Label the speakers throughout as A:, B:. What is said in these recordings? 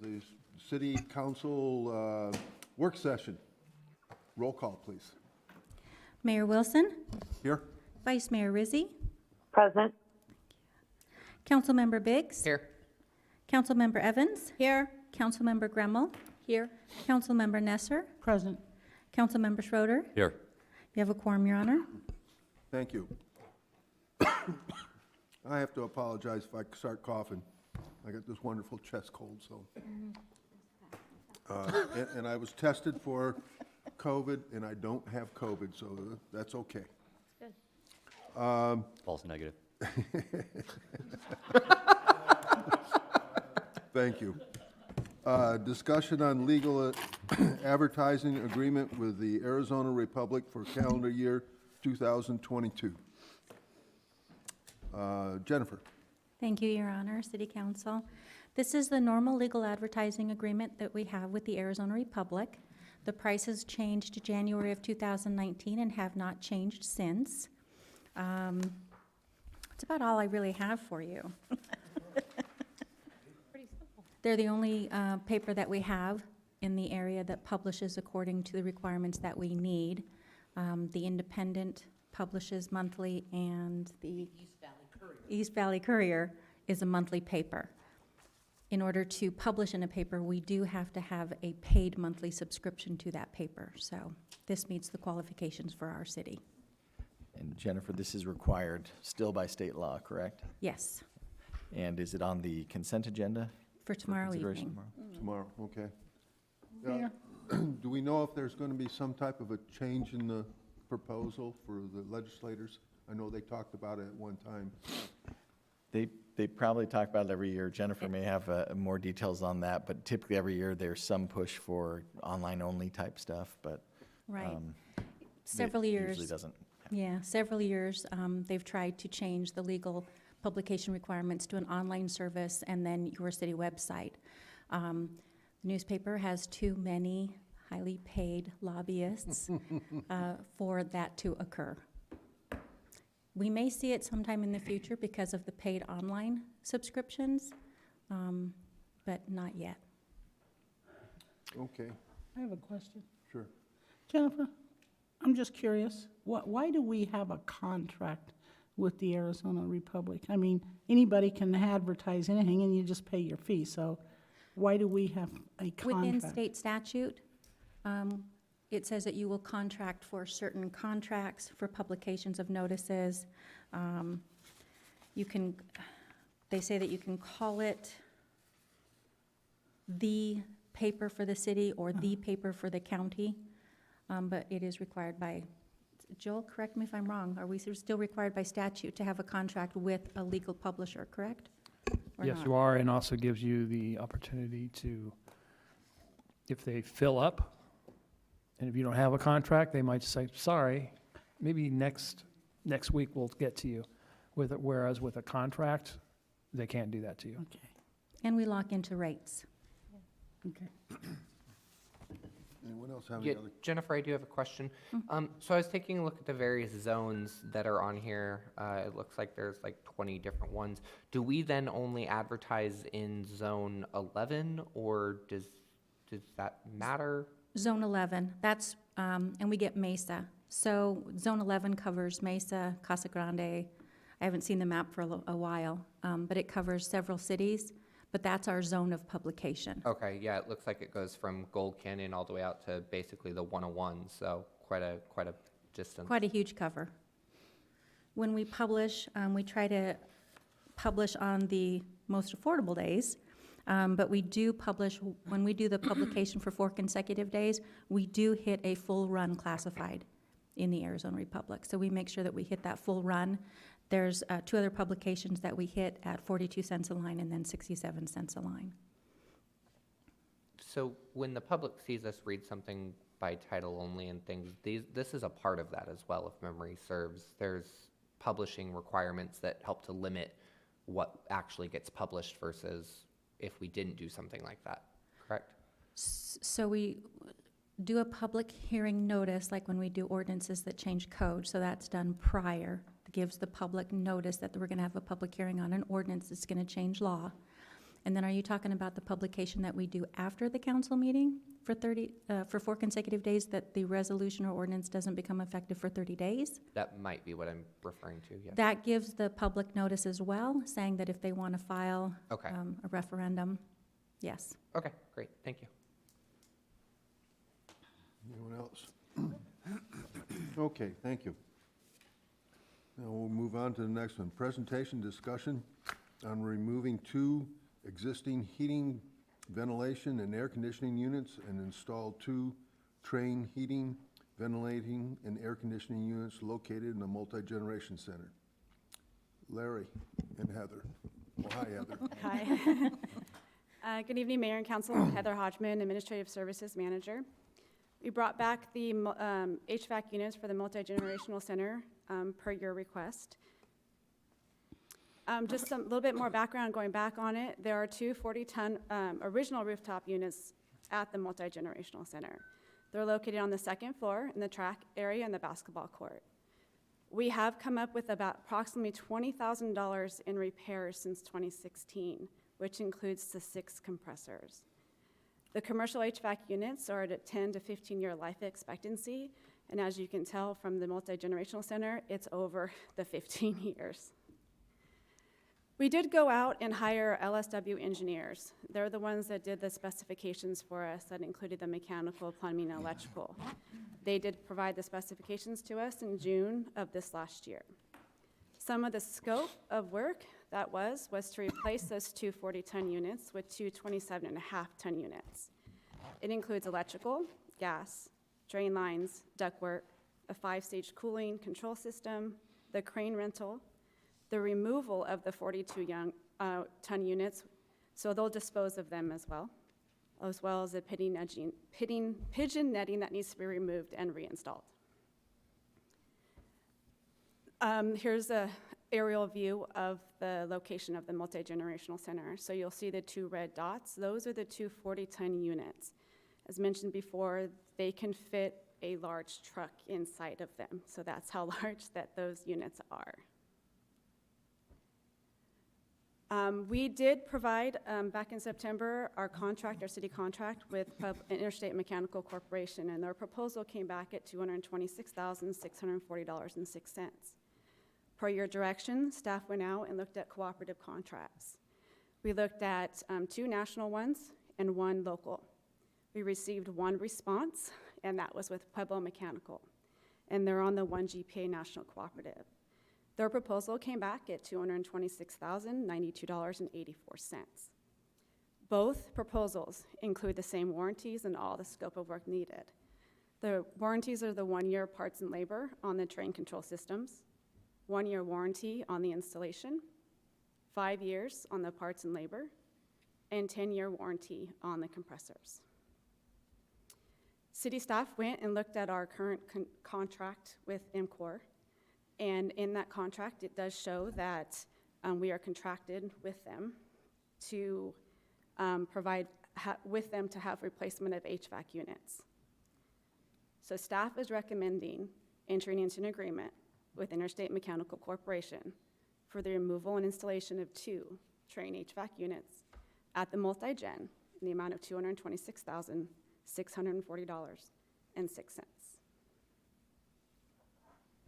A: the City Council work session. Roll call, please.
B: Mayor Wilson,
A: Here?
B: Vice Mayor Rizzi,
C: Present.
B: Councilmember Biggs.
D: Here.
B: Councilmember Evans. Here. Councilmember Gremmel. Here. Councilmember Nesser.
E: Present.
B: Councilmember Schroeder.
D: Here.
B: You have a quorum, Your Honor.
A: Thank you. I have to apologize if I start coughing. I got this wonderful chest cold, so. And I was tested for COVID, and I don't have COVID, so that's okay.
D: False negative.
A: Thank you. Discussion on legal advertising agreement with the Arizona Republic for calendar year 2022. Jennifer.
B: Thank you, Your Honor, City Council. This is the normal legal advertising agreement that we have with the Arizona Republic. The prices changed January of 2019 and have not changed since. That's about all I really have for you. They're the only paper that we have in the area that publishes according to the requirements that we need. The Independent publishes monthly, and the East Valley Courier is a monthly paper. In order to publish in a paper, we do have to have a paid monthly subscription to that paper. So this meets the qualifications for our city.
F: And Jennifer, this is required still by state law, correct?
B: Yes,
F: And is it on the consent agenda?
B: for tomorrow
F: consideration
B: evening.
A: Tomorrow, okay.
E: Mayor?
A: Do we know if there's going to be some type of a change in the proposal for the legislators? I know they talked about it at one time.
F: They probably talk about it every year. Jennifer may have more details on that, but typically every year there's some push for online-only type stuff, but
B: Right.
F: it
B: Several years.
F: usually doesn't.
B: Yeah, several years, they've tried to change the legal publication requirements to an online service and then your city website. The newspaper has too many highly paid lobbyists for that to occur. We may see it sometime in the future because of the paid online subscriptions, but not yet.
A: Okay,
E: I have a question.
A: sure.
E: Jennifer, I'm just curious, why do we have a contract with the Arizona Republic? I mean, anybody can advertise anything and you just pay your fee, so why do we have a
B: Within
E: contract?
B: state statute, it says that you will contract for certain contracts for publications of notices. They say that you can call it the paper for the city or the paper for the county, but it is required by, Joel, correct me if I'm wrong, are we still required by statute to have a contract with a legal publisher, correct? Or
G: Yes,
B: not?
G: you are, and also gives you the opportunity to, if they fill up, and if you don't have a contract, they might say, sorry, maybe next week we'll get to you. Whereas with a contract, they can't do that to you.
E: Okay,
B: And we lock into rates.
E: okay.
A: Anyone else have any
D: Yeah,
A: other?
D: Jennifer, I do have a question. So I was taking a look at the various zones that are on here. It looks like there's like 20 different ones. Do we then only advertise in zone 11, or does that matter?
B: Zone 11, that's, and we get Mesa. So Zone 11 covers Mesa, Casa Grande. I haven't seen the map for a while, but it covers several cities, but that's our zone of publication.
D: Okay, yeah, it looks like it goes from Gold Canyon all the way out to basically the 101, so quite a distance.
B: Quite a huge cover. When we publish, we try to publish on the most affordable days, but we do publish, when we do the publication for 4 consecutive days, we do hit a full run classified in the Arizona Republic. So we make sure that we hit that full run. There's 2 other publications that we hit at 42 cents a line and then 67 cents a line.
D: So when the public sees us read something by title only and things, this is a part of that as well, if memory serves. There's publishing requirements that help to limit what actually gets published versus if we didn't do something like that, correct?
B: So we do a public hearing notice, like when we do ordinances that change code, so that's done prior. It gives the public notice that we're gonna have a public hearing on an ordinance that's gonna change law. And then are you talking about the publication that we do after the council meeting for 4 consecutive days, that the resolution or ordinance doesn't become effective for 30 days?
D: That might be what I'm referring to, yes.
B: That gives the public notice as well, saying that if they want to file
D: Okay.
B: a referendum, yes.
D: Okay, great, thank you.
A: Anyone else? Okay, thank you. Now we'll move on to the next one. Presentation discussion on removing 2 existing heating, ventilation, and air conditioning units and install 2 TRANE heating, ventilating, and air conditioning units located in a multi-generation center. Larry and Heather. Well, hi, Heather.
C: Hi. Good evening, Mayor and Council. Heather Hodgman, Administrative Services Manager. We brought back the HVAC units for the multi-generational center per your request. Just a little bit more background going back on it. There are 2 40-ton original rooftop units at the multi-generational center. They're located on the 2nd floor in the track area and the basketball court. We have come up with about approximately $20,000 in repairs since 2016, which includes the 6 compressors. The commercial HVAC units are at a 10 to 15-year life expectancy, and as you can tell from the multi-generational center, it's over the 15 years. We did go out and hire LSW engineers. They're the ones that did the specifications for us that included the mechanical, plumbing, and electrical. They did provide the specifications to us in June of this last year. Some of the scope of work that was to replace those 2 40-ton units with 2 27.5-ton units. It includes electrical, gas, drain lines, ductwork, a 5-stage cooling control system, the crane rental, the removal of the 42-ton units, so they'll dispose of them as well as the pigeon netting that needs to be removed and reinstalled. Here's a aerial view of the location of the multi-generational center. So you'll see the 2 red dots. Those are the 2 40-ton units. As mentioned before, they can fit a large truck inside of them. So that's how large that those units are. We did provide, back in September, our city contract with Interstate Mechanical Corporation, and their proposal came back at $226,640.06. Per your direction, staff went out and looked at cooperative contracts. We looked at 2 national ones and 1 local. We received 1 response, and that was with Pueblo Mechanical, and they're on the 1 GPA National Cooperative. Their proposal came back at $226,092.84. Both proposals include the same warranties and all the scope of work needed. The warranties are the 1-year parts and labor on the train control systems, 1-year warranty on the installation, 5 years on the parts and labor, and 10-year warranty on the compressors. City staff went and looked at our current contract with MCOR, and in that contract, it does show that we are contracted with them to provide with them to have replacement of HVAC units. So staff is recommending entering into an agreement with Interstate Mechanical Corporation for the removal and installation of 2 TRANE HVAC units at the multi-gen in the amount of $226,640.06.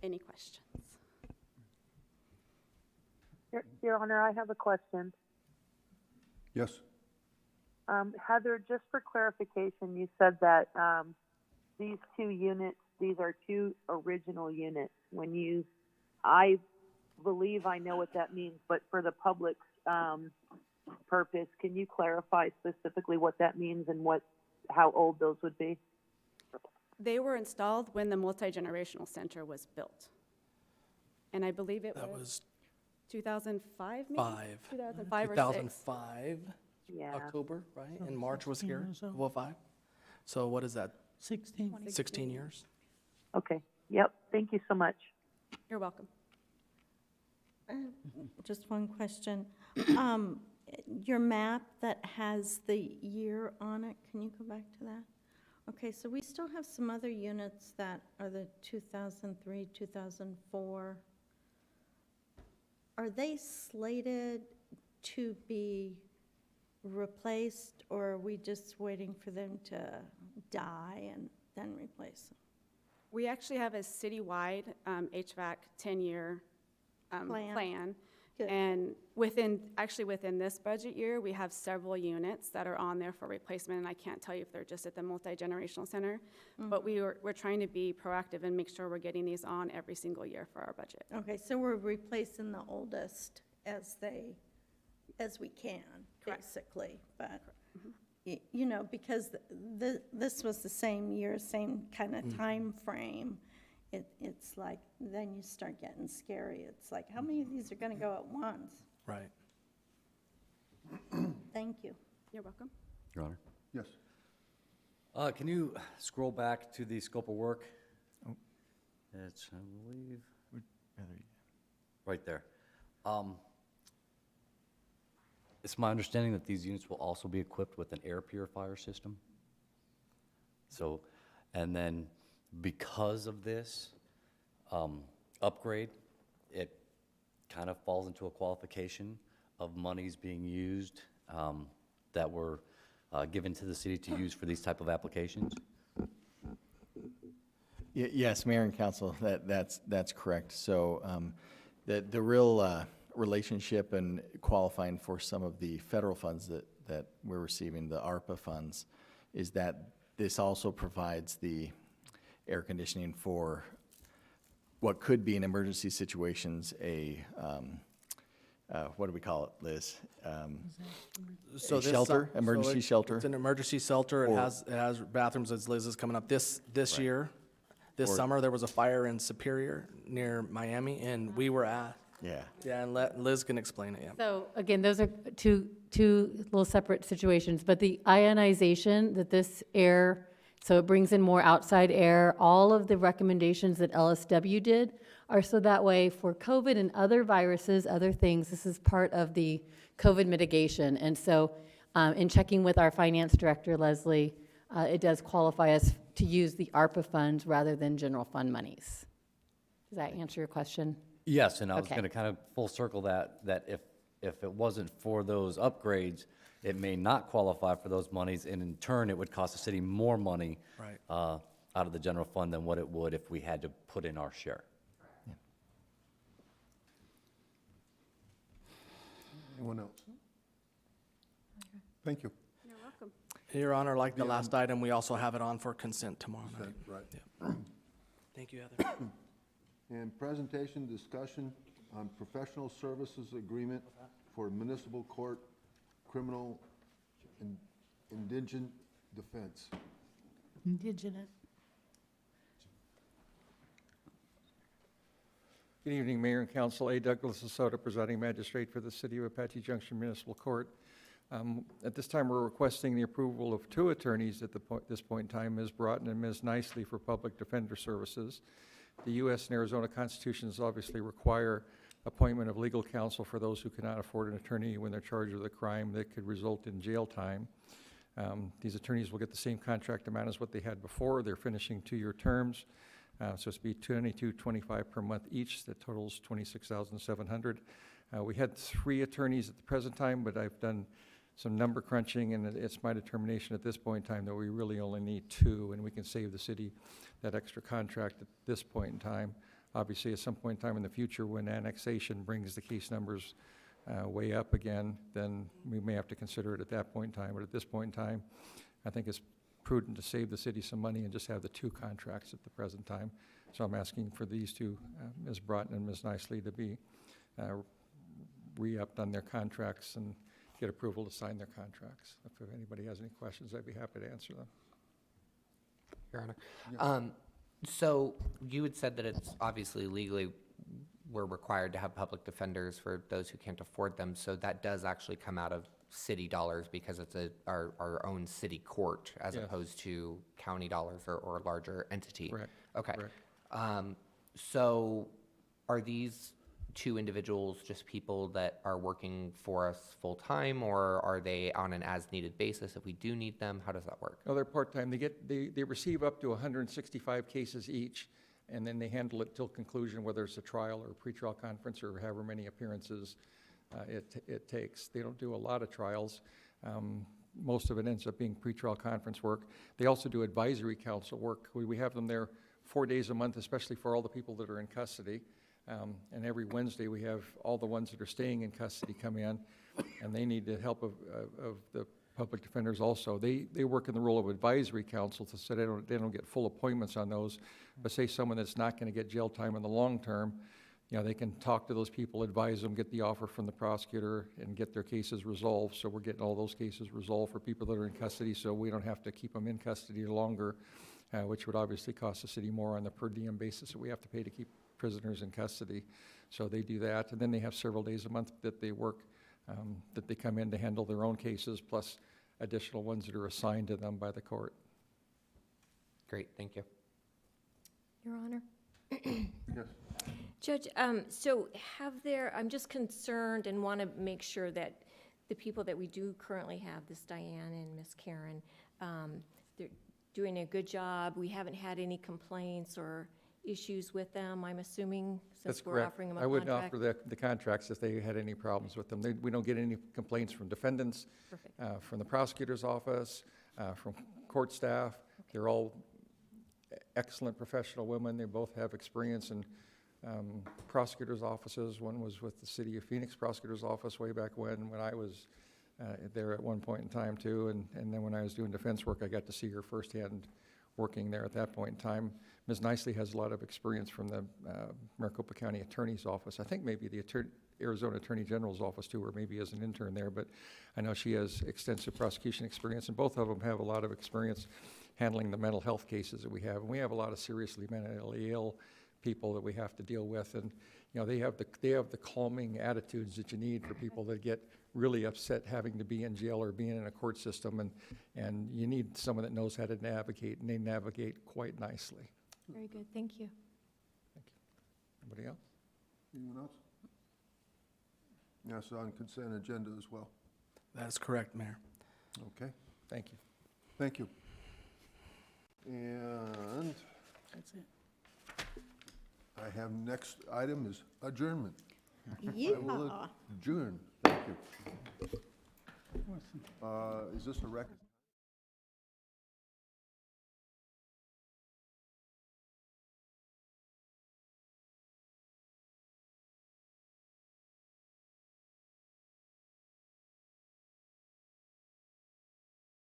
C: Any questions?
H: Your Honor, I have a question.
A: Yes?
H: Heather, just for clarification, you said that these 2 units, these are 2 original units. I believe I know what that means, but for the public's purpose, can you clarify specifically what that means and how old those would be?
C: They were installed when the multi-generational center was built. And I believe it was 2005, maybe? 2005 or 6.
I: 2005,
H: Yeah.
I: October, right? And March was
E: 16
I: here,
E: or so.
I: 2005. So what is that,
E: 16.
I: 16 years?
H: Okay. Yep. Thank you so much.
C: You're welcome.
J: Just one question. Your map that has the year on it, can you go back to that? Okay, so we still have some other units that are the 2003, 2004. Are they slated to be replaced, or are we just waiting for them to die and then replace them?
C: We actually have a citywide HVAC 10-year plan.
J: Good.
C: And within this budget year, we have several units that are on there for replacement, and I can't tell you if they're just at the multi-generational center, but we're trying to be proactive and make sure we're getting these on every single year for our budget.
J: Okay, so we're replacing the oldest as we can,
C: Correct.
J: basically, but, you know, because this was the same year, same kind of time frame. It's like, then you start getting scary. It's like, how many of these are gonna go at once?
I: Right.
J: Thank you.
C: You're welcome.
K: Your Honor.
A: Yes.
K: Can you scroll back to the scope of work? It's, I believe, right there. It's my understanding that these units will also be equipped with an air purifier system. So, and then because of this upgrade, it kind of falls into a qualification of monies being used that were given to the city to use for these type of applications.
F: Yes, Mayor and Council, that's correct. So the real relationship and qualifying for some of the federal funds that we're receiving, the ARPA funds, is that this also provides the air conditioning for what could be in emergency situations, what do we call it, Liz?
I: So
F: A
I: this
F: shelter,
I: su-
F: emergency shelter?
I: It's an emergency shelter. It
F: Or-
I: has bathrooms, as Liz is coming up. This year, this
F: Or-
I: summer, there was a fire in Superior near Miami, and we were at,
F: Yeah.
I: and Liz can explain it, yeah.
L: So again, those are two little separate situations, but the ionization that this air, so it brings in more outside air, all of the recommendations that LSW did are so that way for COVID and other viruses, other things, this is part of the COVID mitigation. And so in checking with our finance director, Leslie, it does qualify us to use the ARPA funds rather than general fund monies. Does that answer your question?
K: Yes, and I was
L: Okay.
K: going to kind of full circle that if it wasn't for those upgrades, it may not qualify for those monies, and in turn, it would cost the city more money
I: Right.
K: out of the general fund than what it would if we had to put in our share.
A: Anyone else? Thank you.
C: You're welcome.
I: Your Honor, like the last item, we also have it on for consent tomorrow night.
A: Right.
I: Thank you, Heather.
A: And presentation, discussion on professional services agreement for municipal court criminal and indigent defense.
E: Indigenous.
M: Good evening, Mayor and Council. A. Douglas Asota, presiding magistrate for the City of Apache Junction Municipal Court. At this time, we're requesting the approval of two attorneys at this point in time, Ms. Broughton and Ms. Nicely, for public defender services. The U.S. and Arizona constitutions obviously require appointment of legal counsel for those who cannot afford an attorney when they're charged with a crime that could result in jail time. These attorneys will get the same contract amount as what they had before. They're finishing 2-year terms. So it's be $22.25 per month each. That totals $26,700. We had 3 attorneys at the present time, but I've done some number crunching, and it's my determination at this point in time that we really only need 2, and we can save the city that extra contract at this point in time. Obviously, at some point in time in the future, when annexation brings the case numbers way up again, then we may have to consider it at that point in time. But at this point in time, I think it's prudent to save the city some money and just have the 2 contracts at the present time. So I'm asking for these 2, Ms. Broughton and Ms. Nicely, to be re-upped on their contracts and get approval to sign their contracts. If anybody has any questions, I'd be happy to answer them.
D: Your Honor. So you had said that it's obviously legally, we're required to have public defenders for those who can't afford them. So that does actually come out of city dollars because it's our own city court as
M: Yes.
D: opposed to county dollars or a larger entity.
M: Correct.
D: Okay.
M: Correct.
D: So are these 2 individuals just people that are working for us full-time, or are they on an as-needed basis if we do need them? How does that work?
M: No, they're part-time. They receive up to 165 cases each, and then they handle it till conclusion, whether it's a trial or a pretrial conference or however many appearances it takes. They don't do a lot of trials. Most of it ends up being pretrial conference work. They also do advisory council work. We have them there 4 days a month, especially for all the people that are in custody. And every Wednesday, we have all the ones that are staying in custody come in, and they need the help of the public defenders also. They work in the role of advisory counsel, so they don't get full appointments on those. But say someone that's not going to get jail time in the long term, you know, they can talk to those people, advise them, get the offer from the prosecutor, and get their cases resolved. So we're getting all those cases resolved for people that are in custody, so we don't have to keep them in custody longer, which would obviously cost the city more on the per diem basis that we have to pay to keep prisoners in custody. So they do that, and then they have several days a month that they work, that they come in to handle their own cases, plus additional ones that are assigned to them by the court.
D: Great, thank you.
N: Your Honor.
A: Yes.
N: Judge, so I'm just concerned and want to make sure that the people that we do currently have, this Diane and Miss Karen, they're doing a good job. We haven't had any complaints or issues with them, I'm assuming,
M: That's
N: since we're
M: correct.
N: offering them a
M: I wouldn't
N: contract?
M: offer the contracts if they had any problems with them. We don't get any complaints from defendants,
N: Perfect.
M: from the prosecutor's office, from court staff. They're all excellent professional women. They both have experience in prosecutor's offices. One was with the City of Phoenix Prosecutor's Office way back when I was there at one point in time too. And then when I was doing defense work, I got to see her firsthand working there at that point in time. Ms. Nicely has a lot of experience from the Maricopa County Attorney's Office. I think maybe the Arizona Attorney General's office too, or maybe as an intern there, but I know she has extensive prosecution experience, and both of them have a lot of experience handling the mental health cases that we have. And we have a lot of seriously mentally ill people that we have to deal with, and you know, they have the calming attitudes that you need for people that get really upset having to be in jail or being in a court system, and you need someone that knows how to navigate, and they navigate quite nicely.
N: Very good, thank you.
M: Anybody else?
A: Anyone else? Yes, on consent agenda as well.
I: That's correct, Mayor.
A: Okay,
M: Thank you.
A: thank you. And
E: That's it.
A: I have next item is adjournment. I will
J: Yeehaw.
A: adjourn. Thank you. Is this a record?